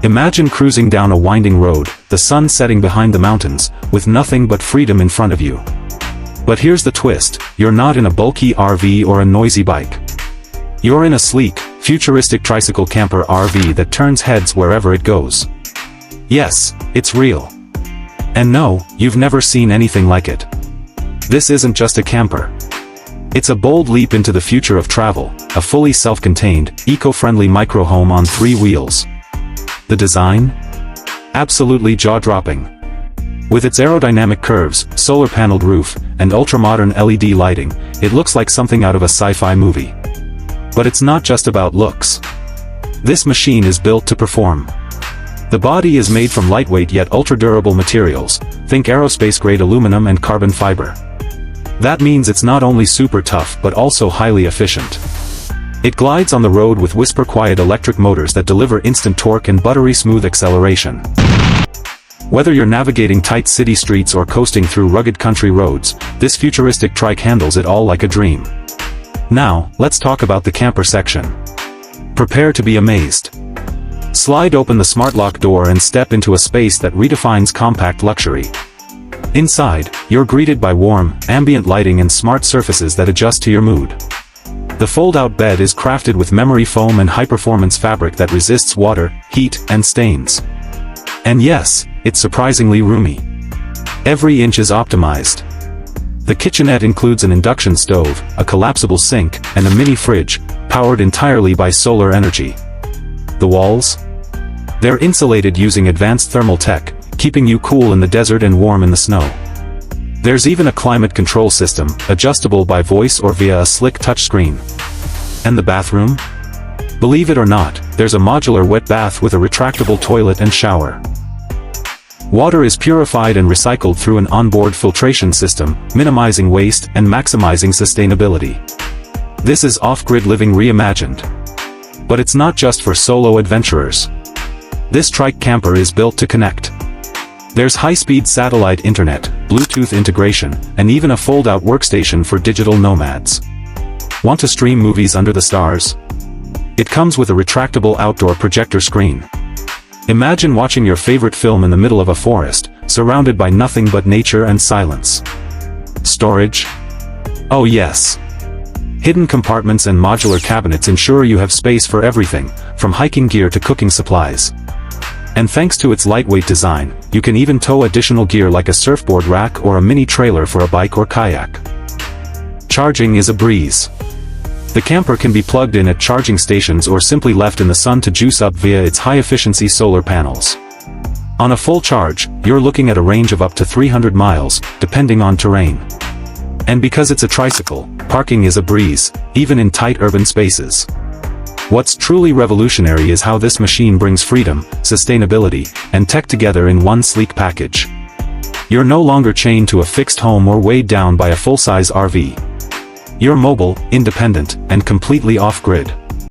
Imagine cruising down a winding road, the sun setting behind the mountains, with nothing but freedom in front of you. But here's the twist, you're not in a bulky RV or a noisy bike. You're in a sleek, futuristic tricycle camper RV that turns heads wherever it goes. Yes, it's real. And no, you've never seen anything like it. This isn't just a camper. It's a bold leap into the future of travel, a fully self-contained, eco-friendly micro-home on 3 wheels. The design? Absolutely jaw-dropping. With its aerodynamic curves, solar-paneled roof, and ultra-modern LED lighting, it looks like something out of a sci-fi movie. But it's not just about looks. This machine is built to perform. The body is made from lightweight yet ultra-durable materials, think aerospace-grade aluminum and carbon fiber. That means it's not only super tough but also highly efficient. It glides on the road with whisper-quiet electric motors that deliver instant torque and buttery-smooth acceleration. Whether you're navigating tight city streets or coasting through rugged country roads, this futuristic trike handles it all like a dream. Now, let's talk about the camper section. Prepare to be amazed. Slide open the smart lock door and step into a space that redefines compact luxury. Inside, you're greeted by warm, ambient lighting and smart surfaces that adjust to your mood. The fold-out bed is crafted with memory foam and high-performance fabric that resists water, heat, and stains. And yes, it's surprisingly roomy. Every inch is optimized. The kitchenette includes an induction stove, a collapsible sink, and a mini fridge, powered entirely by solar energy. The walls? They're insulated using advanced thermal tech, keeping you cool in the desert and warm in the snow. There's even a climate control system, adjustable by voice or via a slick touchscreen. And the bathroom? Believe it or not, there's a modular wet bath with a retractable toilet and shower. Water is purified and recycled through an onboard filtration system, minimizing waste and maximizing sustainability. This is off-grid living reimagined. But it's not just for solo adventurers. This trike camper is built to connect. There's high-speed satellite internet, Bluetooth integration, and even a fold-out workstation for digital nomads. Want to stream movies under the stars? It comes with a retractable outdoor projector screen. Imagine watching your favorite film in the middle of a forest, surrounded by nothing but nature and silence. Storage? Oh yes. Hidden compartments and modular cabinets ensure you have space for everything, from hiking gear to cooking supplies. And thanks to its lightweight design, you can even tow additional gear like a surfboard rack or a mini trailer for a bike or kayak. Charging is a breeze. The camper can be plugged in at charging stations or simply left in the sun to juice up via its high-efficiency solar panels. On a full charge, you're looking at a range of up to 300 miles, depending on terrain. And because it's a tricycle, parking is a breeze, even in tight urban spaces. What's truly revolutionary is how this machine brings freedom, sustainability, and tech together in one sleek package. You're no longer chained to a fixed home or weighed down by a full-size RV. You're mobile, independent, and completely off-grid.